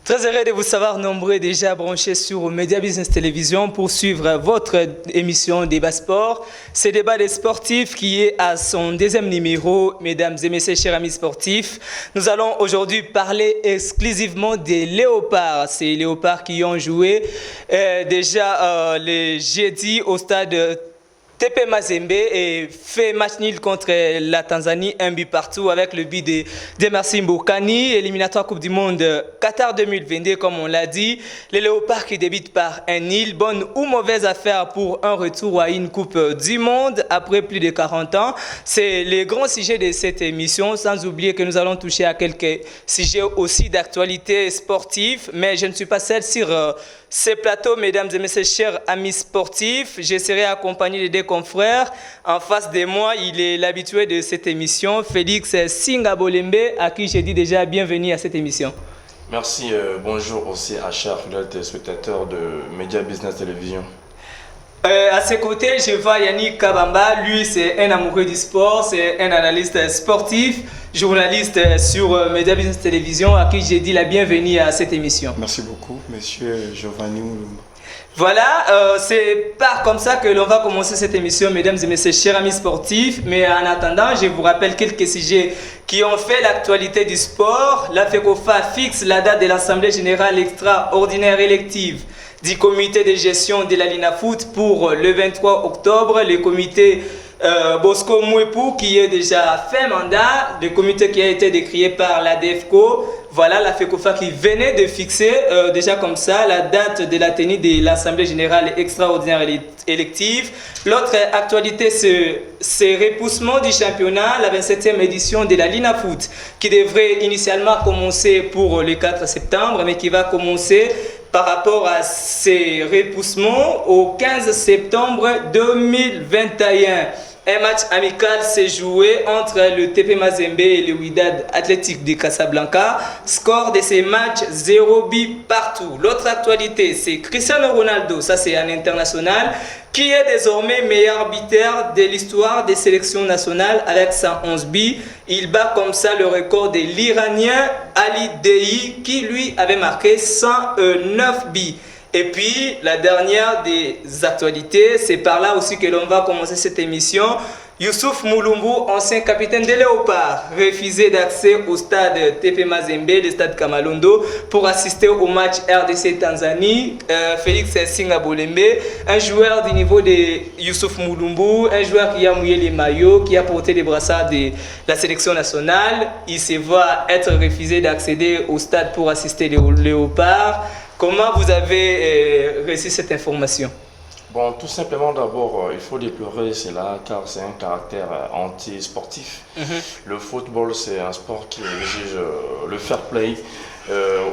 Très heureux de vous savoir nombreux déjà branchés sur Media Business Télévision pour suivre votre émission Débat Sport. Ce débat des sportifs qui est à son deuxième numéro, mesdames et messieurs, chers amis sportifs. Nous allons aujourd'hui parler exclusivement des Léopards. Ces Léopards qui ont joué déjà le jeudi au stade TP Mazembe et fait match nul contre la Tanzanie, un but partout avec le but de Demersi Mbokani, éliminatoire Coupe du Monde Qatar 2022 comme on l'a dit. Les Léopards qui débutent par un nul, bonne ou mauvaise affaire pour un retour à une Coupe du Monde après plus de 40 ans. C'est le grand sujet de cette émission, sans oublier que nous allons toucher à quelques sujets aussi d'actualité sportive, mais je ne suis pas seul sur ce plateau, mesdames et messieurs, chers amis sportifs. Je serai accompagné de deux confrères. En face de moi, il est l'habitué de cette émission, Félix Singabolembe, à qui je dis déjà bienvenue à cette émission. Merci, bonjour aussi à chers fidèles téléspectateurs de Media Business Télévision. À ses côtés, je vois Yannick Kabamba. Lui, c'est un amoureux du sport, c'est un analyste sportif, journaliste sur Media Business Télévision, à qui j'ai dit la bienvenue à cette émission. Merci beaucoup, monsieur Giovanni Mulumba. Voilà, c'est pas comme ça que l'on va commencer cette émission, mesdames et messieurs, chers amis sportifs. Mais en attendant, je vous rappelle quelques sujets qui ont fait l'actualité du sport. La FECOFA fixe la date de l'Assemblée Générale Extraordinaire Élective du comité de gestion de la Linafoot pour le 23 octobre. Le comité Bosco Mouepou qui est déjà fait mandat, le comité qui a été décrié par la DEFCO. Voilà la FECOFA qui venait de fixer déjà comme ça la date de la tenue de l'Assemblée Générale Extraordinaire Élective. L'autre actualité, c'est repoussement du championnat, la 27e édition de la Linafoot qui devrait initialement commencer pour le 4 septembre, mais qui va commencer par rapport à ces repoussements au 15 septembre 2021. Un match amical s'est joué entre le TP Mazembe et le Wydad Athletic de Casablanca. Score de ces matchs, 0 but partout. L'autre actualité, c'est Cristiano Ronaldo, ça c'est un international, qui est désormais meilleur buteur de l'histoire des sélections nationales avec 111 buts. Il bat comme ça le record de l'Iranien Ali Dei qui lui avait marqué 109 buts. Et puis, la dernière des actualités, c'est par là aussi que l'on va commencer cette émission. Youssouf Mulumbu, ancien capitaine des Léopards, refusé d'accès au stade TP Mazembe, le stade Kamalondo, pour assister au match RDC-Tanzanie. Félix Singabolembe, un joueur du niveau de Youssouf Mulumbu, un joueur qui a mouillé les maillots, qui a porté les brassards de la sélection nationale. Il se voit être refusé d'accéder au stade pour assister aux Léopards. Comment vous avez reçu cette information? Bon, tout simplement d'abord, il faut déplorer cela car c'est un caractère anti-sportif. Le football, c'est un sport qui exige le fair play.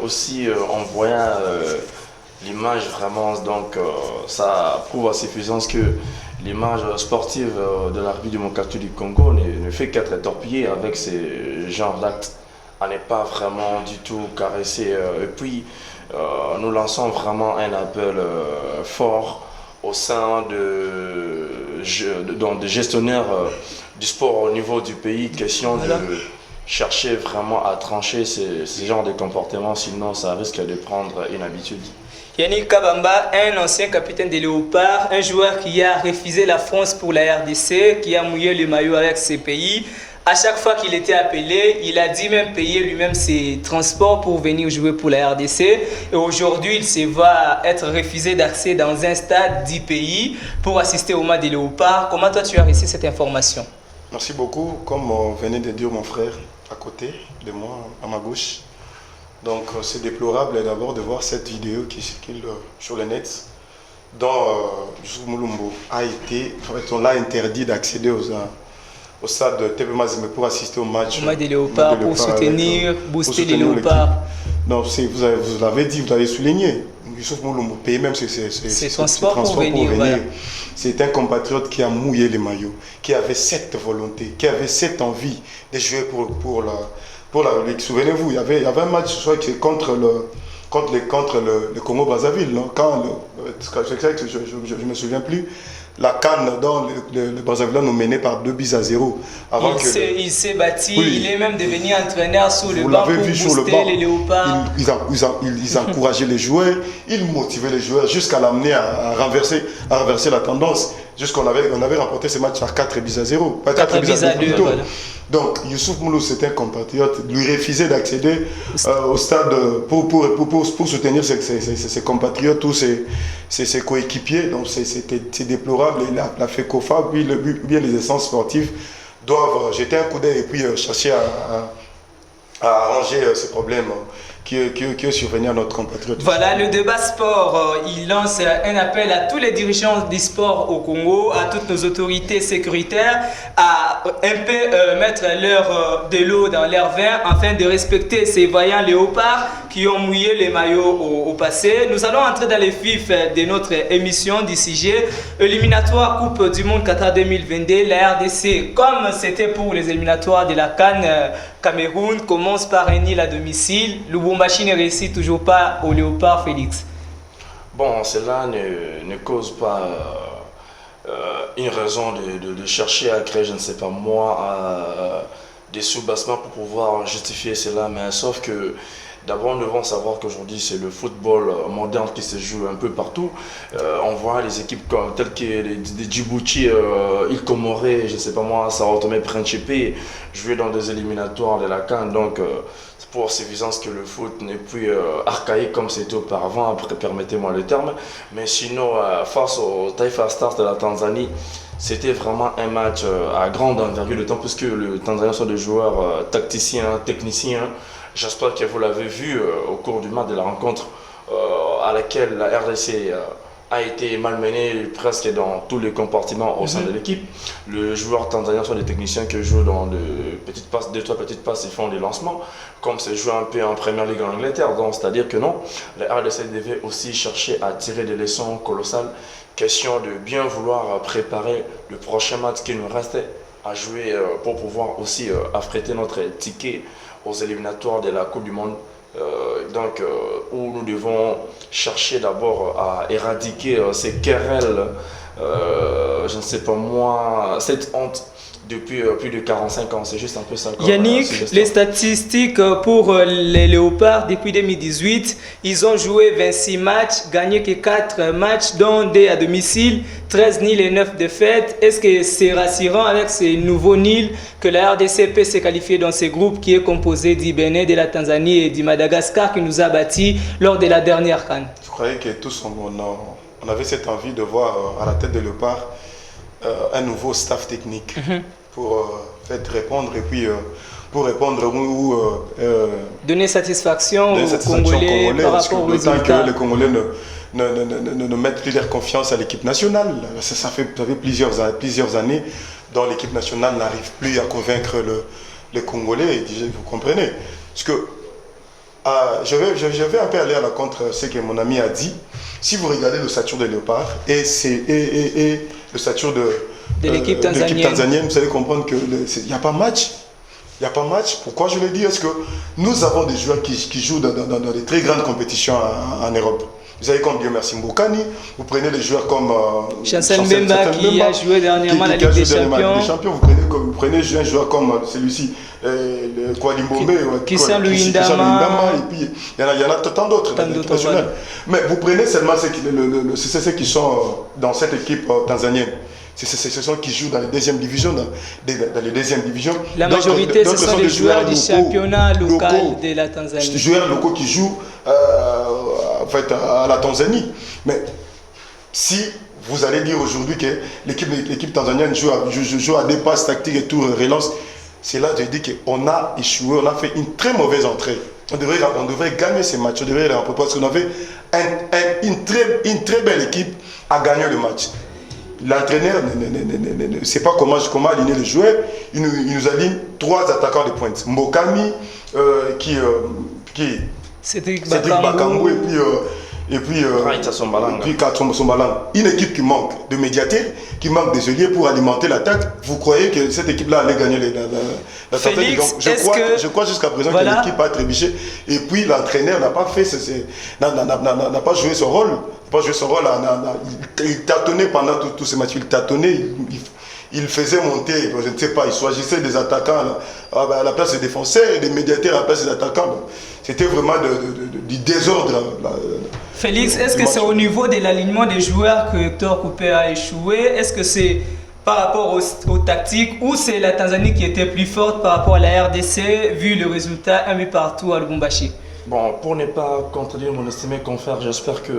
Aussi, en voyant l'image vraiment, donc ça prouve à suffisance que l'image sportive de l'arbitre du Mokatu du Congo ne fait qu'être torpillée avec ces genres d'actes, à ne pas vraiment du tout caresser. Et puis, nous lançons vraiment un appel fort au sein de gestionnaires du sport au niveau du pays, question de chercher vraiment à trancher ces genres de comportements, sinon ça risque de prendre une habitude. Yannick Kabamba, un ancien capitaine des Léopards, un joueur qui a refusé la France pour la RDC, qui a mouillé le maillot avec ses pays. À chaque fois qu'il était appelé, il a dit même payer lui-même ses transports pour venir jouer pour la RDC. Et aujourd'hui, il se voit être refusé d'accès dans un stade du pays pour assister au match des Léopards. Comment toi tu as reçu cette information? Merci beaucoup. Comme venait de dire mon frère à côté de moi, à ma gauche. Donc c'est déplorable d'abord de voir cette vidéo qui circule sur le net, dont Youssouf Mulumbu a été, on l'a interdit d'accéder au stade de TP Mazembe pour assister au match des Léopards, pour soutenir, booster les Léopards. Non, vous l'avez dit, vous l'avez souligné. Youssouf Mulumbu paye même ses transports pour venir. Voilà. C'est un compatriote qui a mouillé les maillots, qui avait cette volonté, qui avait cette envie de jouer pour la Ligue. Souvenez-vous, il y avait un match contre le Congo-Brazzaville. Je ne me souviens plus. la CAN dont le Brazzaville nous menait par 2-0. Il s'est bâti, oui. il est même devenu entraîneur sur le Vous banc pour l'avez vu sur le booster banc. les léopards. Ils encourageaient les joueurs, ils motivaient les joueurs jusqu'à l'amener à renverser la tendance. Jusqu'on avait remporté ce match à 4-0. 4-2 plutôt. Voilà. Donc Youssouf Moulou, c'était un compatriote, lui refusait d'accéder au stade pour soutenir ses compatriotes ou ses coéquipiers. Donc c'est déplorable. Et la FECOFA, bien les instances sportives doivent jeter un coup d'œil et puis chercher à arranger ces problèmes qui est survenu à notre compatriote. Voilà, le débat sport, il lance un appel à tous les dirigeants du sport au Congo, à toutes nos autorités sécuritaires, à un peu mettre de l'eau dans leur vin afin de respecter ces vaillants léopards qui ont mouillé les maillots au passé. Nous allons entrer dans les vifs de notre émission du sujet éliminatoire Coupe du Monde Qatar 2022. La RDC, comme c'était pour les éliminatoires de la CAN Cameroun, commence par un nil à domicile. Lubumbashi ne réussit toujours pas au Léopard, Félix. Bon, cela ne cause pas une raison de chercher à créer, je ne sais pas moi, des soubassements pour pouvoir justifier cela, mais sauf que d'abord, nous devons savoir qu'aujourd'hui, c'est le football moderne qui se joue un peu partout. On voit les équipes telles que les Djibouti, Île Comorée, je ne sais pas moi, Sao Tomé Principe, jouer dans des éliminatoires de la CAN. Donc, c'est pour suffisance que le foot n'est plus archaïque comme c'était auparavant, après, permettez-moi le terme. Mais sinon, face aux Taifa Stars de la Tanzanie, c'était vraiment un match à grande envergure, d'autant plus que le Tanzanie sont des joueurs tacticiens, techniciens. J'espère que vous l'avez vu au cours du match de la rencontre à laquelle la RDC a été malmenée presque dans tous les compartiments au sein de l'équipe. Les joueurs tanzaniens sont des techniciens qui jouent dans de petites passes, 2-3 petites passes, ils font des lancements, comme c'est joué un peu en Première Ligue en Angleterre. Donc, c'est-à-dire que non, la RDC devait aussi chercher à tirer des leçons colossales. Question de bien vouloir préparer le prochain match qui nous restait à jouer pour pouvoir aussi affréter notre ticket aux éliminatoires de la Coupe du Monde, où nous devons chercher d'abord à éradiquer ces querelles, je ne sais pas moi, cette honte depuis plus de 45 ans, c'est juste un peu ça. Yannick, les statistiques pour les Léopards depuis 2018, ils ont joué 26 matchs, gagné que 4 matchs, dont 2 à domicile, 13 nuls et 9 défaites. Est-ce que c'est rassurant avec ces nouveaux nuls que la RDC peut se qualifier dans ce groupe qui est composé du Bénin, de la Tanzanie et du Madagascar qui nous a battus lors de la dernière CAN? Je croyais que tous on avait cette envie de voir à la tête de Léopard un nouveau staff technique pour faire répondre et puis pour répondre ou donner satisfaction aux Congolais par rapport aux résultats. D'autant que les Congolais ne mettent plus leur confiance à l'équipe nationale. Ça fait plusieurs années dont l'équipe nationale n'arrive plus à convaincre les Congolais. Vous comprenez? Parce que je vais un peu aller à la contre ce que mon ami a dit. Si vous regardez le stature de Léopard et le stature de l'équipe tanzanienne, vous allez comprendre qu'il n'y a pas match. Il n'y a pas match. Pourquoi je le dis? Est-ce que nous avons des joueurs qui jouent dans des très grandes compétitions en Europe? Vous avez comme Dieu merci Mbokani, vous prenez des joueurs comme Chancel Mbemba qui a joué dernièrement la Ligue des Champions. Vous prenez un joueur comme celui-ci, Koualimbombe, Christian Luindama, et puis il y en a tant d'autres dans l'équipe nationale. Mais vous prenez seulement ceux qui sont dans cette équipe tanzanienne. Ce sont ceux qui jouent dans les deuxièmes divisions. La majorité, ce sont des joueurs du championnat local de la Tanzanie. Des joueurs locaux qui jouent en fait, à la Tanzanie. Mais si vous allez dire aujourd'hui que l'équipe tanzanienne joue à des passes tactiques et tout, relance, c'est là que je dis qu'on a échoué, on a fait une très mauvaise entrée. On devrait gagner ces matchs, on devrait les remporter parce qu'on avait une très belle équipe à gagner le match. L'entraîneur ne sait pas comment aligner les joueurs. Il nous aligne 3 attaquants de pointe. Mbokami, Cédric Bakambu et puis et puis Sombalang. Sombalang. Une équipe qui manque de médiateur, qui manque des ailiers pour alimenter l'attaque. Vous croyez que cette équipe-là allait gagner la Félix, je crois jusqu'à présent que l'équipe a trébuché. Et puis l'entraîneur n'a pas fait, n'a pas joué son rôle. Il tâtonnait pendant tous ces matchs. Il tâtonnait. Il faisait monter, je ne sais pas, il choisissait des attaquants à la place des défenseurs et des médiateurs à la place des attaquants. C'était vraiment du désordre. Félix, est-ce que c'est au niveau de l'alignement des joueurs que Hector Cooper a échoué? Est-ce que c'est par rapport aux tactiques ou c'est la Tanzanie qui était plus forte par rapport à la RDC vu le résultat 1 but partout à Lubumbashi? Bon, pour ne pas contredire mon estimé confrère, j'espère que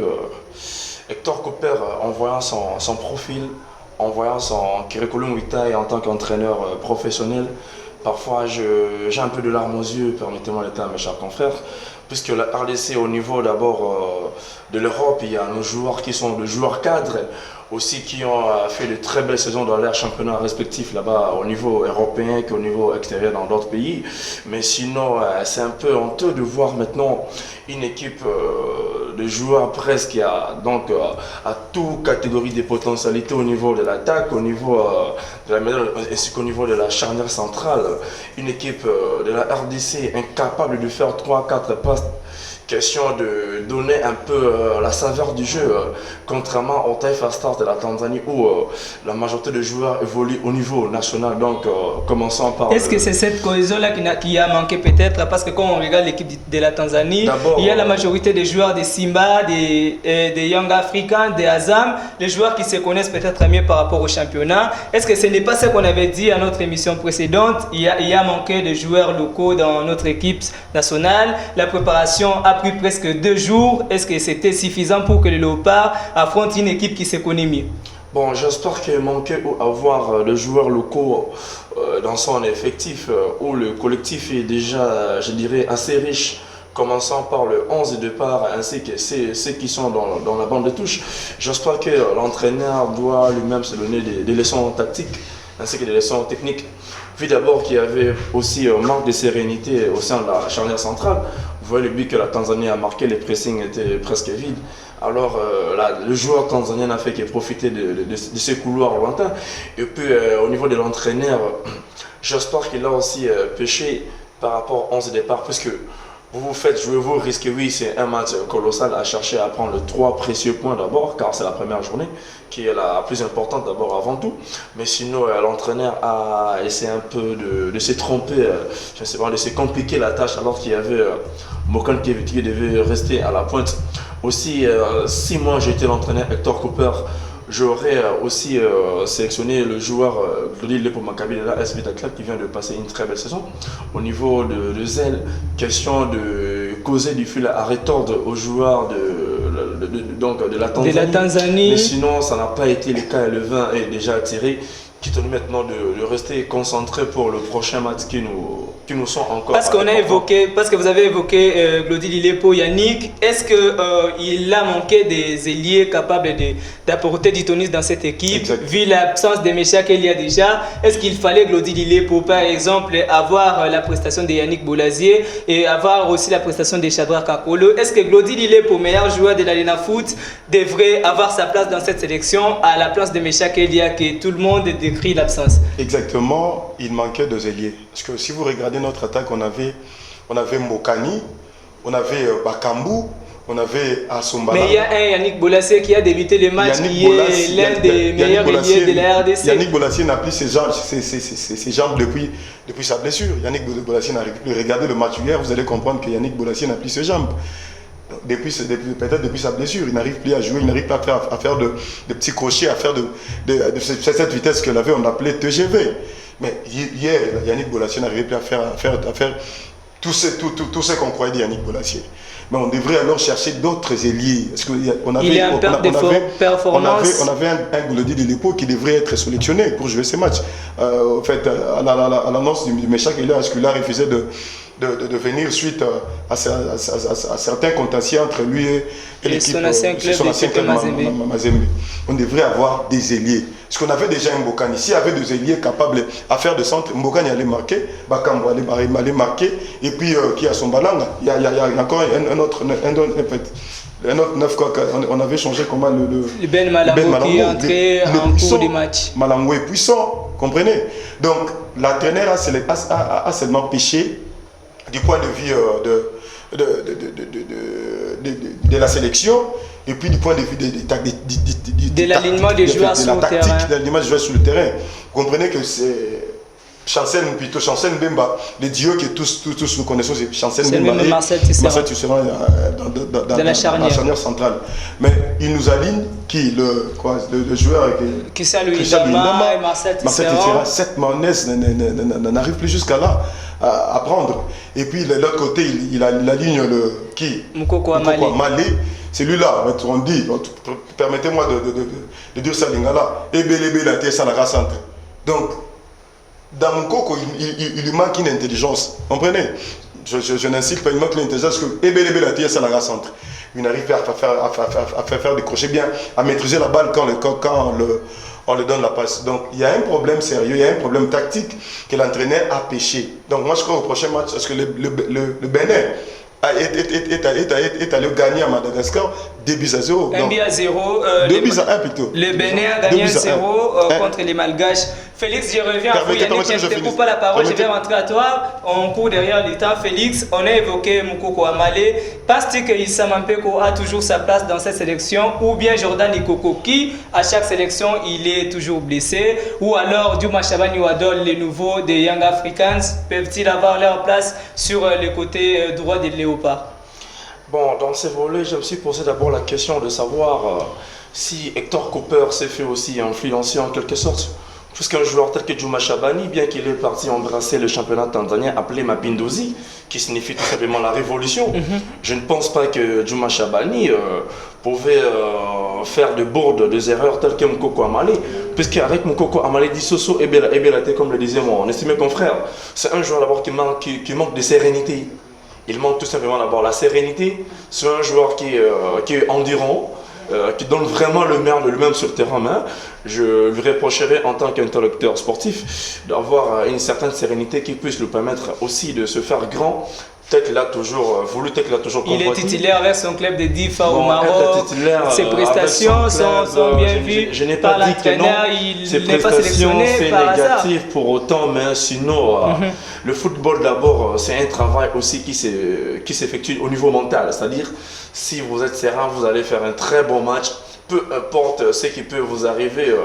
Hector Cooper, en voyant son profil, en voyant son curriculum vitae en tant qu'entraîneur professionnel, parfois j'ai un peu de larmes aux yeux, permettez-moi le terme mes chers confrères, puisque la RDC au niveau d'abord de l'Europe, il y a nos joueurs qui sont des joueurs cadres, aussi qui ont fait de très belles saisons dans leurs championnats respectifs là-bas au niveau européen qu'au niveau extérieur dans d'autres pays. Mais sinon, c'est un peu honteux de voir maintenant une équipe de joueurs presque à toute catégorie de potentialité au niveau de l'attaque, au niveau de la médaille, ainsi qu'au niveau de la charnière centrale. Une équipe de la RDC incapable de faire 3-4 passes. Question de donner un peu la saveur du jeu, contrairement au Taifa Stars de la Tanzanie où la majorité des joueurs évoluent au niveau national. Donc, commençons par... Est-ce que c'est cette cohésion-là qui a manqué peut-être? Parce que quand on regarde l'équipe de la Tanzanie, il y a la majorité des joueurs des Simba, des Young Africans, des Azam, les joueurs qui se connaissent peut-être mieux par rapport au championnat. Est-ce que ce n'est pas ce qu'on avait dit à notre émission précédente? Il y a manqué de joueurs locaux dans notre équipe nationale. La préparation a pris presque 2 jours. Est-ce que c'était suffisant pour que les Léopards affrontent une équipe qui se connaît mieux? Bon, j'espère qu'il manquait avoir des joueurs locaux dans son effectif où le collectif est déjà, je dirais, assez riche, commençant par le 11 de départ ainsi que ceux qui sont dans la bande de touche. J'espère que l'entraîneur doit lui-même se donner des leçons tactiques ainsi que des leçons techniques. Vu d'abord qu'il y avait aussi un manque de sérénité au sein de la charnière centrale. Vous voyez le but que la Tanzanie a marqué, les pressings étaient presque vides. Alors le joueur tanzanien n'a fait que profiter de ces couloirs lointains. Et puis au niveau de l'entraîneur, j'espère qu'il a aussi pêché par rapport au 11 de départ, puisque vous faites jouer vos risques. Oui, c'est un match colossal à chercher à prendre 3 précieux points d'abord, car c'est la première journée qui est la plus importante d'abord avant tout. Mais sinon, l'entraîneur a essayé un peu de se tromper, je ne sais pas, de se compliquer la tâche alors qu'il y avait Mokan qui devait rester à la pointe. Aussi, si moi j'étais l'entraîneur Hector Cooper, j'aurais aussi sélectionné le joueur Glody Lepo Maccabi de la SV Club qui vient de passer une très belle saison. Au niveau de Zell, question de causer du fil à retordre aux joueurs de la Tanzanie. Mais sinon, ça n'a pas été le cas et le vin est déjà tiré. Qui tenait maintenant de rester concentré pour le prochain match qui nous sont encore. Parce que vous avez évoqué Glody Lilepo, Yannick, est-ce qu'il a manqué des ailiers capables d'apporter du tonus dans cette équipe? Exact. Vu l'absence de Mécha qu'il y a déjà, est-ce qu'il fallait Glody Lilepo par exemple avoir la prestation de Yannick Boulazier et avoir aussi la prestation de Shadrack Kakolo? Est-ce que Glody Lilepo, meilleur joueur de l'Arena Foot, devrait avoir sa place dans cette sélection à la place de Mécha Kelia que tout le monde décrit l'absence? Exactement, il manquait de ailiers. Parce que si vous regardez notre attaque, on avait Mokani, on avait Bakambu, on avait Assombala. Mais il y a un Yannick Bolasie qui a débuté le match, qui est l'un des meilleurs ailiers de la RDC. Yannick Bolasie n'a plus ses jambes depuis sa blessure. Yannick Bolasie n'arrive plus. Regardez le match hier, vous allez comprendre que Yannick Bolasie n'a plus ses jambes. Peut-être depuis sa blessure, il n'arrive plus à jouer, il n'arrive pas à faire de petits crochets, à faire de cette vitesse que l'avait, on appelait TGV. Mais hier, Yannick Bolasie n'arrivait plus à faire tout ce qu'on croyait de Yannick Bolasie. Mais on devrait alors chercher d'autres ailiers. On avait un Glody Lilepo qui devrait être sélectionné pour jouer ces matchs. En fait, à l'annonce du Mécha Kelia refusait de venir suite à certains contentieux entre lui et l'équipe son ancien club Mazembe. On devrait avoir des ailiers. Parce qu'on avait déjà un Mbokani. S'il y avait des ailiers capables à faire de centre, Mbokani allait marquer, Bakambo allait marquer, et puis qui a son balang. Il y a encore un autre. Un autre 9 quoi, on avait changé comment le Ben Malango qui est entré en cours des matchs. Malango est puissant, comprenez? Donc l'entraîneur a seulement péché du point de vue de la sélection et puis du point de vue de l'alignement des joueurs sur le terrain. De l'alignement des joueurs sur le terrain. Vous comprenez que c'est Chancel Mbemba, le duo que tous nous connaissons, c'est Chancel Mbemba et Marcel Tisserand dans la charnière centrale. Mais il nous aligne qui le joueur Christian Luindama et Marcel Tisserand. Cette mayonnaise n'arrive plus jusqu'à là à prendre. Et puis de l'autre côté, il aligne le qui Mukoko Amale. C'est lui-là, on dit, permettez-moi de dire ça, Lingala, Ebelebe la TSA la centre. Donc, dans mon coco, il lui manque une intelligence. Comprenez? Je n'incite pas, il manque l'intelligence que Ebelebe la TSA la centre. Il n'arrive pas à faire des crochets bien, à maîtriser la balle quand on le donne la passe. Donc, il y a un problème sérieux, il y a un problème tactique que l'entraîneur a péché. Donc, moi, je crois au prochain match, parce que le Bénin est allé gagner à Madagascar 2-0. 1-0. 2-1 plutôt. Le Bénin a gagné 1-0 contre les Malgaches. Félix, je reviens à vous. Yannick, je ne te coupe pas la parole, je vais rentrer à toi. On court derrière le temps. Félix, on a évoqué Mukoko Amale. Penses-tu que Issa Mampeko a toujours sa place dans cette sélection? Ou bien Jordan Ikoko qui, à chaque sélection, il est toujours blessé? Ou alors Diouma Chabani Wadol, les nouveaux des Young Africans, peuvent-ils avoir leur place sur le côté droit des Léopards? Bon, dans ces volets, je me suis posé d'abord la question de savoir si Hector Cooper s'est fait aussi influencer en quelque sorte. Puisqu'un joueur tel que Diouma Chabani, bien qu'il est parti embrasser le championnat tanzanien appelé Mapinduzi, qui signifie tout simplement la révolution, je ne pense pas que Diouma Chabani pouvait faire de bourdes, des erreurs telles que Mukoko Amale, puisqu'avec Mukoko Amale Dissoso et Belate, comme le disait mon estimé confrère, c'est un joueur d'abord qui manque de sérénité. Il manque tout simplement d'abord la sérénité. C'est un joueur qui est endurant, qui donne vraiment le meilleur de lui-même sur le terrain. Mais je lui reprocherais en tant qu'interlocuteur sportif d'avoir une certaine sérénité qui puisse lui permettre aussi de se faire grand. Peut-être qu'il a toujours voulu, peut-être qu'il a toujours convoité. Il est titulaire avec son club de Difa au Maroc. Ses prestations sont bien vues. Je n'ai pas dit que non. Ses prestations, c'est négatif pour autant, mais sinon, le football d'abord, c'est un travail aussi qui s'effectue au niveau mental. C'est-à-dire, si vous êtes serein, vous allez faire un très bon match. Peu importe ce qui peut vous arriver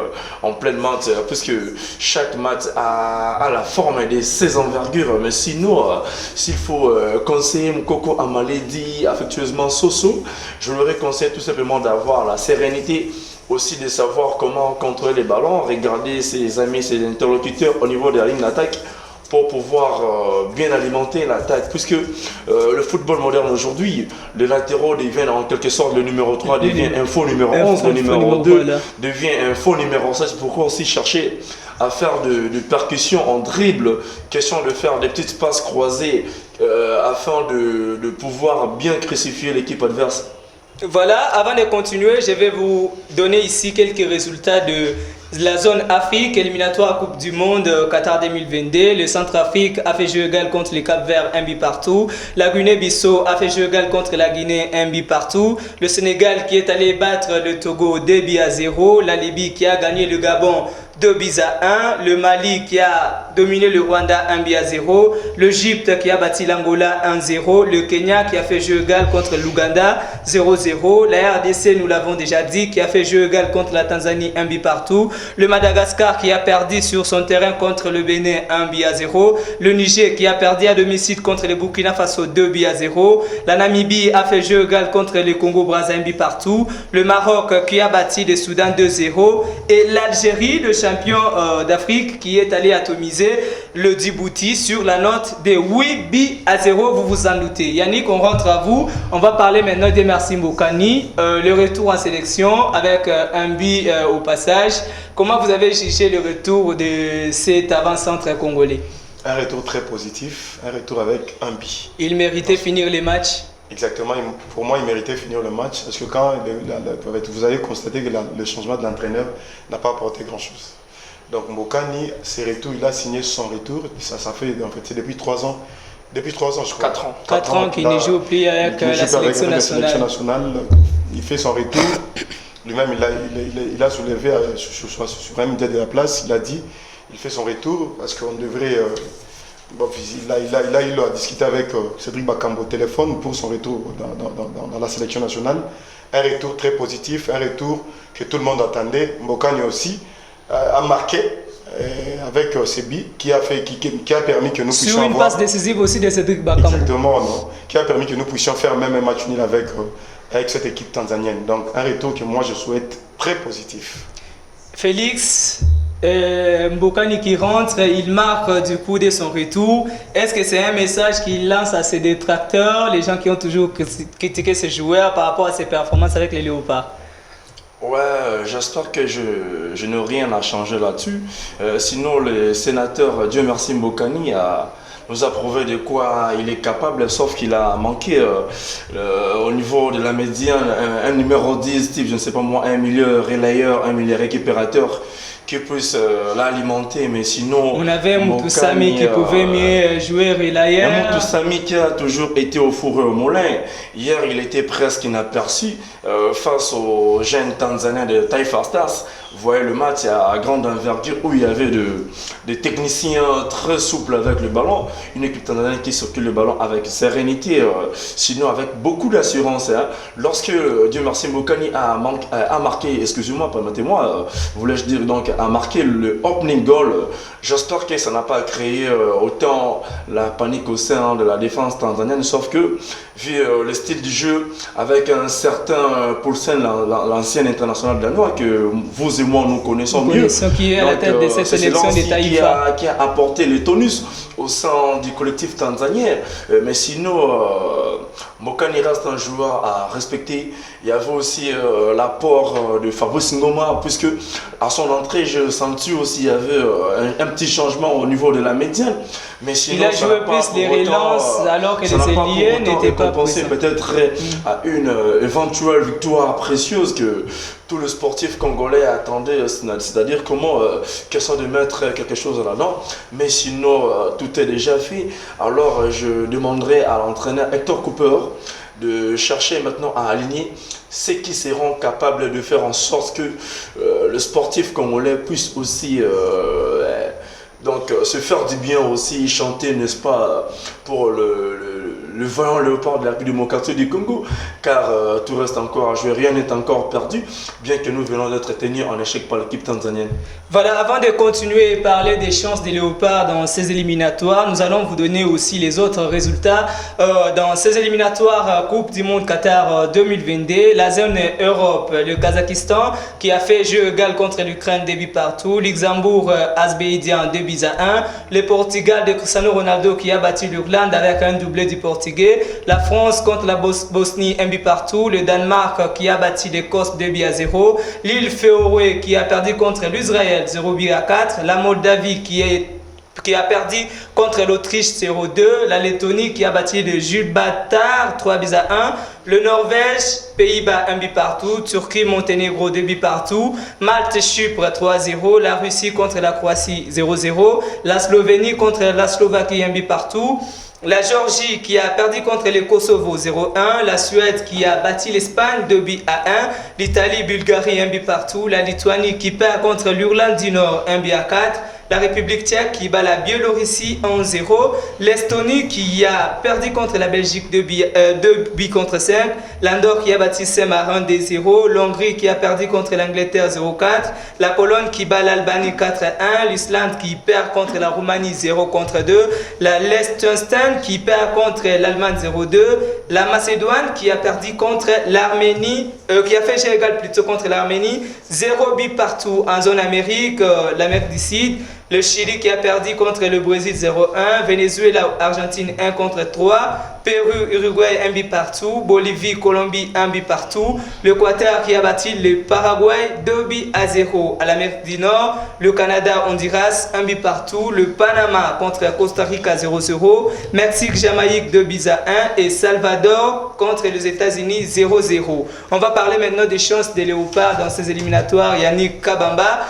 en pleine match, puisque chaque match a la forme de ses envergures. Mais sinon, s'il faut conseiller Mukoko Amale dit affectueusement Soso, je leur conseille tout simplement d'avoir la sérénité, aussi de savoir comment contrôler les ballons, regarder ses amis, ses interlocuteurs au niveau de la ligne d'attaque, pour pouvoir bien alimenter l'attaque, puisque le football moderne aujourd'hui, les latéraux deviennent en quelque sorte le numéro 3, devient un faux numéro 11, le numéro 2 devient un faux numéro 16. Pourquoi aussi chercher à faire de percussions en dribble, question de faire des petites passes croisées afin de pouvoir bien crucifier l'équipe adverse. Voilà, avant de continuer, je vais vous donner ici quelques résultats de la zone Afrique, éliminatoire Coupe du Monde Qatar 2022. Le Centrafrique a fait jeu égal contre le Cap-Vert, 1 but partout. La Guinée-Bissau a fait jeu égal contre la Guinée, 1 but partout. Le Sénégal qui est allé battre le Togo 2-0. La Libye qui a gagné le Gabon 2-1. Le Mali qui a dominé le Rwanda 1-0. L'Égypte qui a battu l'Angola 1-0. Le Kenya qui a fait jeu égal contre l'Ouganda 0-0. La RDC, nous l'avons déjà dit, qui a fait jeu égal contre la Tanzanie 1 but partout. Le Madagascar qui a perdu sur son terrain contre le Bénin 1-0. Le Niger qui a perdu à domicile contre le Burkina Faso 2-0. La Namibie a fait jeu égal contre le Congo-Brazza 1 but partout. Le Maroc qui a battu le Soudan 2-0. Et l'Algérie, le champion d'Afrique, qui est allé atomiser le Djibouti sur la note de 8-0. Vous vous en doutez. Yannick, on rentre à vous. On va parler maintenant de Merci Mbokani. Le retour en sélection avec un but au passage. Comment vous avez jugé le retour de cet avant-centre congolais? Un retour très positif, un retour avec un but. Il méritait finir les matchs? Exactement, pour moi il méritait finir le match parce que quand vous avez constaté que le changement de l'entraîneur n'a pas apporté grand chose. Donc Mbokani, ses retours, il a signé son retour, ça fait en fait c'est depuis 3 ans. Depuis 3 ans, je crois. 4 ans. 4 ans qu'il ne joue plus avec la sélection nationale. il fait son retour. Lui-même, il a soulevé sur un média de la place, il a dit, il fait son retour parce qu'on devrait... il a eu à discuter avec Cédric Bakambo au téléphone pour son retour dans la sélection nationale. Un retour très positif, un retour que tout le monde attendait. Mbokani aussi a marqué avec Sebi qui a permis que nous puissions sur une passe décisive aussi de Cédric Bakambo. Exactement, non, qui a permis que nous puissions faire même un match nul avec cette équipe tanzanienne. Donc un retour que moi je souhaite très positif. Félix, Mbokani qui rentre, il marque du coup de son retour. Est-ce que c'est un message qu'il lance à ses détracteurs, les gens qui ont toujours critiqué ce joueur par rapport à ses performances avec les Léopards? Ouais, j'espère que je n'ai rien à changer là-dessus. Sinon, le sénateur, Dieu merci Mbokani, nous a prouvé de quoi il est capable, sauf qu'il a manqué au niveau de la médiane, un numéro 10, type, je ne sais pas moi, un milieu relayeur, un milieu récupérateur qui puisse l'alimenter, mais sinon... On avait Moutoussami qui pouvait mieux jouer relayeur. Moutoussami qui a toujours été au four et au moulin. Hier, il était presque inaperçu face aux jeunes Tanzaniens de Taifa Stars. Vous voyez le match à grande envergure où il y avait des techniciens très souples avec le ballon. Une équipe tanzanienne qui circule le ballon avec sérénité, sinon avec beaucoup d'assurance. Hein. Lorsque Dieu merci Mbokani a marqué, excusez-moi, permettez-moi, voulais-je dire donc, a marqué le opening goal, j'espère que ça n'a pas créé autant la panique au sein de la défense tanzanienne, sauf que vu le style du jeu avec un certain Poulsen, l'ancien international danois que vous et moi nous connaissons mieux, qui est à la tête de cette sélection des Taïfa, qui a apporté le tonus au sein du collectif tanzanien. Mais sinon, Mbokani reste un joueur à respecter. Il y avait aussi l'apport de Fabrice Ngoma, puisque à son entrée, je sentis aussi qu'il y avait un petit changement au niveau de la médiane. Mais sinon, il a joué plus les relances alors que les ailiers n'étaient pas pensé peut-être à une éventuelle victoire précieuse que tout le sportif congolais attendait, c'est-à-dire comment question de mettre quelque chose là-dedans. Mais sinon, tout est déjà fait. Alors, je demanderai à l'entraîneur Hector Cooper de chercher maintenant à aligner ceux qui seront capables de faire en sorte que le sportif congolais puisse aussi donc se faire du bien aussi, chanter, n'est-ce pas, pour le vaillant léopard de la République démocratique du Congo, car tout reste encore à jouer, rien n'est encore perdu, bien que nous venons d'être tenus en échec par l'équipe tanzanienne. Voilà, avant de continuer et parler des chances des léopards dans ces éliminatoires, nous allons vous donner aussi les autres résultats dans ces éliminatoires Coupe du Monde Qatar 2022, la zone Europe, le Kazakhstan qui a fait jeu égal contre l'Ukraine 2 buts partout, Luxembourg, Azerbaïdjan 2 buts à 1, le Portugal de Cristiano Ronaldo qui a battu l'Irlande avec un doublé du Portugais, la France contre la Bosnie 1 but partout, le Danemark qui a battu l'Écosse 2 buts à 0, l'île Féroé qui a perdu contre l'Israël 0 buts à 4, la Moldavie qui a perdu contre l'Autriche 0-2, la Lettonie qui a battu le Gibraltar 3 buts à 1, le Norvège, Pays-Bas 1 but partout, Turquie, Monténégro 2 buts partout, Malte, Chypre 3-0, la Russie contre la Croatie 0-0, la Slovénie contre la Slovaquie 1 but partout, la Géorgie qui a perdu contre le Kosovo 0-1, la Suède qui a battu l'Espagne 2 buts à 1, l'Italie, Bulgarie 1 but partout, la Lituanie qui perd contre l'Irlande du Nord 1 but à 4, la République tchèque qui bat la Biélorussie 1-0, l'Estonie qui a perdu contre la Belgique 2 buts contre 5, l'Andorre qui a battu Saint-Marin 2-0, l'Hongrie qui a perdu contre l'Angleterre 0-4, la Pologne qui bat l'Albanie 4-1, l'Islande qui perd contre la Roumanie 0-2, la Liechtenstein qui perd contre l'Allemagne 0-2, la Macédoine qui a perdu contre l'Arménie, qui a fait jeu égal plutôt contre l'Arménie, 0 but partout en zone Amérique, l'Amérique du Sud, le Chili qui a perdu contre le Brésil 0-1, Venezuela, Argentine 1 contre 3, Pérou, Uruguay 1 but partout, Bolivie, Colombie 1 but partout, l'Équateur qui a battu le Paraguay 2 buts à 0. À l'Amérique du Nord, le Canada, Honduras 1 but partout, le Panama contre Costa Rica 0-0, Mexique, Jamaïque 2 buts à 1 et Salvador contre les États-Unis 0-0. On va parler maintenant des chances des léopards dans ces éliminatoires. Yannick Kabamba.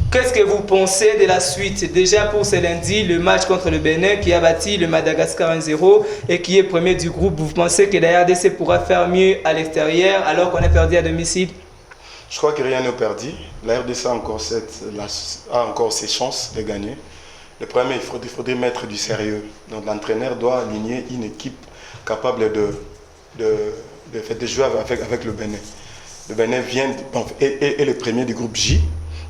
Qu'est-ce que vous pensez de la suite? Déjà pour ce lundi, le match contre le Bénin qui a battu le Madagascar 1-0 et qui est premier du groupe. Vous pensez que la RDC pourra faire mieux à l'extérieur alors qu'on a perdu à domicile? Je crois que rien n'est perdu. La RDC a encore ses chances de gagner. Le problème, il faudrait mettre du sérieux. Donc l'entraîneur doit aligner une équipe capable de jouer avec le Bénin. Le Bénin vient est le premier du groupe J.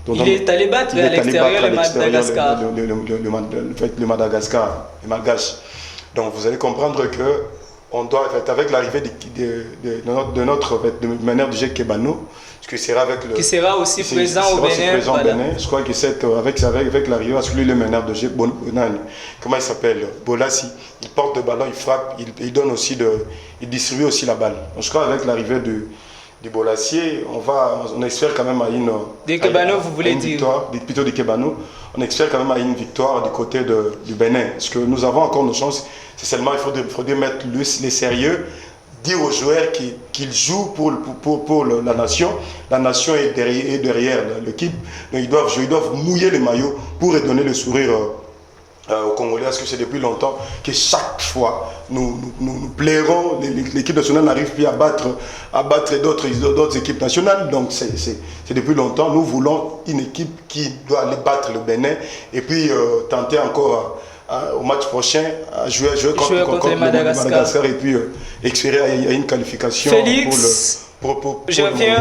Donc, il est allé battre à l'extérieur le Madagascar. Le Madagascar, le Malgache. Donc vous allez comprendre que on doit, avec l'arrivée de notre meneur du jeu Kebano, qui sera aussi présent au Bénin. Je crois que avec l'arrivée, parce que lui, le meneur de jeu, comment il s'appelle, Bolassi, il porte le ballon, il frappe, il donne aussi il distribue aussi la balle. Donc, je crois qu'avec l'arrivée du Bolassier, on espère quand même à une victoire, plutôt du Kebano, on espère quand même à une victoire du côté du Bénin. Parce que nous avons encore nos chances, c'est seulement il faudrait mettre les sérieux, dire aux joueurs qu'ils jouent pour la nation. La nation est derrière l'équipe, donc ils doivent mouiller les maillots pour redonner le sourire aux Congolais, parce que c'est depuis longtemps que chaque fois nous plairons, l'équipe nationale n'arrive plus à battre d'autres équipes nationales. Donc c'est depuis longtemps, nous voulons une équipe qui doit aller battre le Bénin et puis tenter encore au match prochain à jouer contre le Madagascar et puis espérer à une qualification. Félix, pour je reviens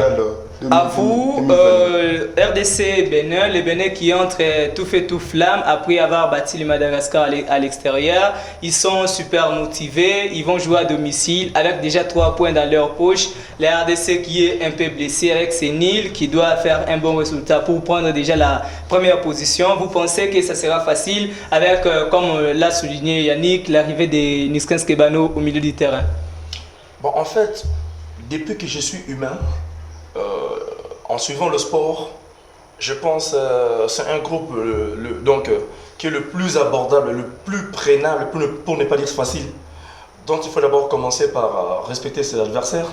à vous, RDC Bénin, le Bénin qui entre tout feu tout flamme après avoir battu le Madagascar à l'extérieur. Ils sont super motivés, ils vont jouer à domicile avec déjà 3 points dans leur poche. La RDC qui est un peu blessé avec Sénil qui doit faire un bon résultat pour prendre déjà la première position. Vous pensez que ça sera facile avec, comme l'a souligné Yannick, l'arrivée de Niskans Kebano au milieu du terrain? Bon, en fait, depuis que je suis humain, en suivant le sport, je pense que c'est un groupe qui est le plus abordable, le plus prénable, pour ne pas dire facile. Donc il faut d'abord commencer par respecter ses adversaires,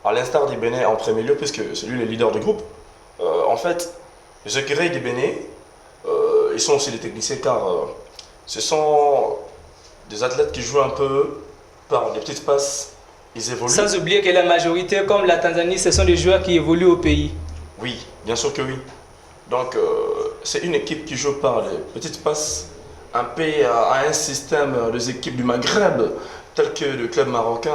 à l'instar du Bénin en premier lieu, puisque c'est lui le leader du groupe. En fait, les écureuils du Bénin, ils sont aussi des techniciens, car ce sont des athlètes qui jouent un peu par des petites passes. Ils évoluent. Sans oublier que la majorité, comme la Tanzanie, ce sont des joueurs qui évoluent au pays. Oui, bien sûr que oui. Donc, c'est une équipe qui joue par les petites passes, un peu à un système des équipes du Maghreb, tel que le club marocain,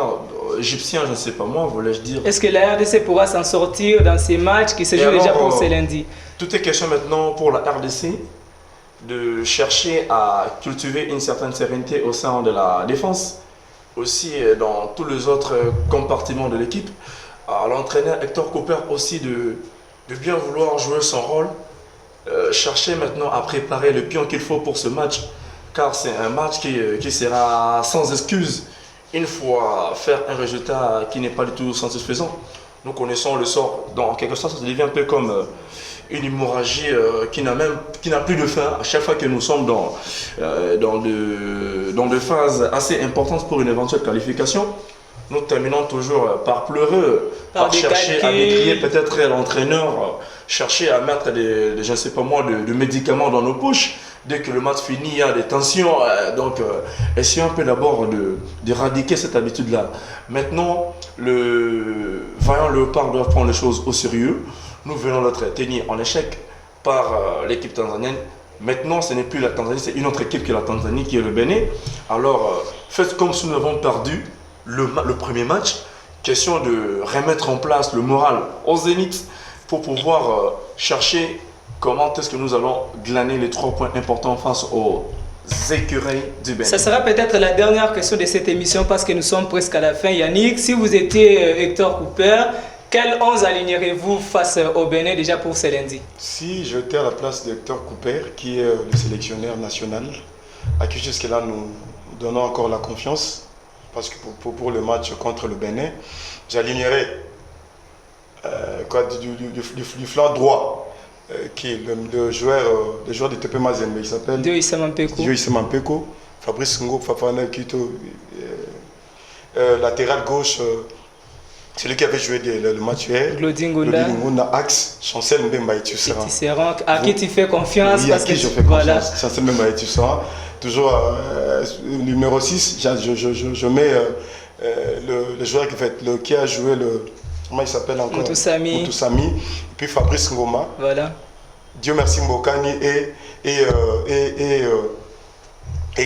égyptien, je ne sais pas moi, voulais-je dire. Est-ce que la RDC pourra s'en sortir dans ces matchs qui se jouent déjà pour ce lundi? Tout est question maintenant pour la RDC de chercher à cultiver une certaine sérénité au sein de la défense, aussi dans tous les autres compartiments de l'équipe. L'entraîneur Hector Cooper aussi de bien vouloir jouer son rôle, chercher maintenant à préparer le pion qu'il faut pour ce match, car c'est un match qui sera sans excuse une fois faire un résultat qui n'est pas du tout satisfaisant. Nous connaissons le sort, en quelque sorte ça devient un peu comme une hémorragie qui n'a plus de fin à chaque fois que nous sommes dans des phases assez importantes pour une éventuelle qualification. Nous terminons toujours par pleurer, par chercher à décrier peut-être l'entraîneur, chercher à mettre je ne sais pas moi, de médicaments dans nos poches. Dès que le match finit, il y a des tensions. Donc, essayons un peu d'abord d'éradiquer cette habitude-là. Maintenant, le vaillant Léopard doit prendre les choses au sérieux. Nous venons d'être tenus en échec par l'équipe tanzanienne. Maintenant, ce n'est plus la Tanzanie, c'est une autre équipe que la Tanzanie, qui est le Bénin. Alors, faites comme si nous avons perdu le premier match. Question de remettre en place le moral au zénith pour pouvoir chercher comment est-ce que nous allons glaner les 3 points importants face aux écureuils du Bénin. Ça sera peut-être la dernière question de cette émission parce que nous sommes presque à la fin. Yannick, si vous étiez Hector Cooper, quel 11 alignerez-vous face au Bénin déjà pour ce lundi? Si j'étais à la place de Hector Cooper, qui est le sélectionneur national, à qui jusque-là nous donnons encore la confiance, parce que pour le match contre le Bénin, j'alignerai du flanc droit, qui est le joueur de TP Mazembe, il s'appelle Dio Issamampeko, Fabrice Ngo Fafana Kito, latéral gauche, celui qui avait joué le match hier, Glody Ngunda, Axe, Chancel Mbemba et Tisserand, à qui tu fais confiance. Oui, à qui je fais confiance. Chancel Mbemba et Tisserand. Toujours numéro 6, je mets le joueur qui a joué comment il s'appelle encore? Moutousami. Et puis Fabrice Ngoma. Voilà. Dieu merci Mbokani et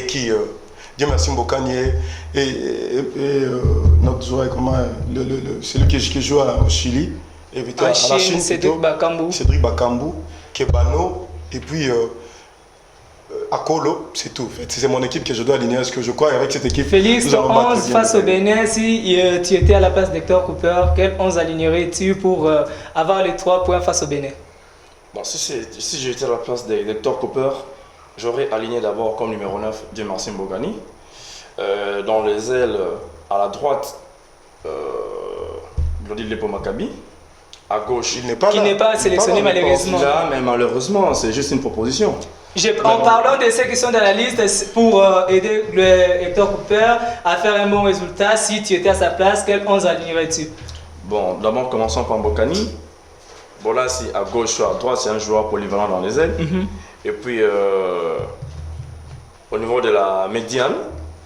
qui Dieu merci Mbokani et notre joueur, celui qui joue au Chili, et à la Chine, Cédric Bakambu, Kebano, et puis Akolo, c'est tout. C'est mon équipe que je dois aligner. Est-ce que je crois avec cette équipe? Félix, ton 11 face au Bénin, si tu étais à la place d'Hector Cooper, quel 11 alignerais-tu pour avoir les 3 points face au Bénin? Bon, si j'étais à la place d'Hector Cooper, j'aurais aligné d'abord comme numéro 9 Dieu merci Mbokani. Dans les ailes, à la droite, Glody Lepo Maccabi. À gauche, qui n'est pas sélectionné malheureusement. Là, mais malheureusement, c'est juste une proposition. En parlant de ceux qui sont dans la liste, pour aider Hector Cooper à faire un bon résultat, si tu étais à sa place, quel 11 alignerais-tu? Bon, d'abord commençons par Mbokani. Bon là, si à gauche ou à droite, c'est un joueur polyvalent dans les ailes. Et puis, au niveau de la médiane,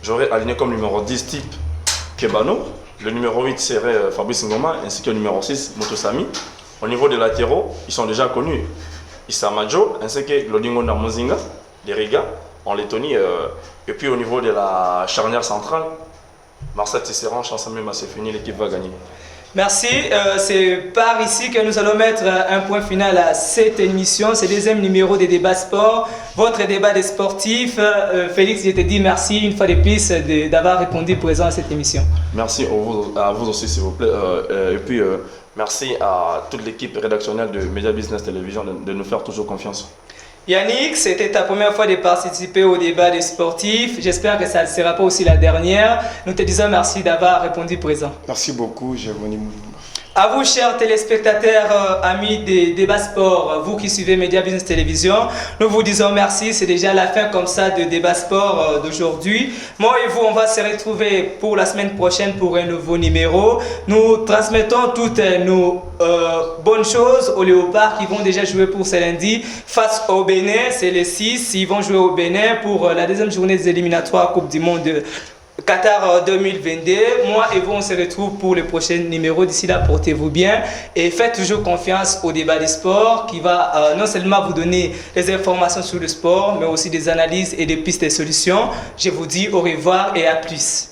j'aurais aligné comme numéro 10 type Kebano. Le numéro 8 serait Fabrice Ngoma, ainsi que le numéro 6, Moutousami. Au niveau des latéraux, ils sont déjà connus. Issa Majo, ainsi que Glody Ngunda Muzinga, des Riga, en Lettonie. Et puis au niveau de la charnière centrale, Marcel Tisserand, Chancel Mbemba, c'est fini, l'équipe va gagner. Merci, c'est par ici que nous allons mettre un point final à cette émission, ce deuxième numéro des débats sport, votre débat des sportifs. Félix, je te dis merci une fois de plus d'avoir répondu présent à cette émission. Merci à vous aussi s'il vous plaît, et puis merci à toute l'équipe rédactionnelle de Media Business Télévision de nous faire toujours confiance. Yannick, c'était ta première fois de participer au débat des sportifs. J'espère que ça ne sera pas aussi la dernière. Nous te disons merci d'avoir répondu présent. Merci beaucoup, Gévoni Moulumba. À vous, chers téléspectateurs, amis des débats sport, vous qui suivez Media Business Télévision, nous vous disons merci. C'est déjà la fin comme ça de débat sport d'aujourd'hui. Moi et vous, on va se retrouver pour la semaine prochaine pour un nouveau numéro. Nous transmettons toutes nos bonnes choses aux Léopards qui vont déjà jouer pour ce lundi face au Bénin. C'est les 6. Ils vont jouer au Bénin pour la deuxième journée des éliminatoires Coupe du Monde Qatar 2022. Moi et vous, on se retrouve pour le prochain numéro. D'ici là, portez-vous bien et faites toujours confiance au débat des sports qui va non seulement vous donner des informations sur le sport, mais aussi des analyses et des pistes de solutions. Je vous dis au revoir et à plus.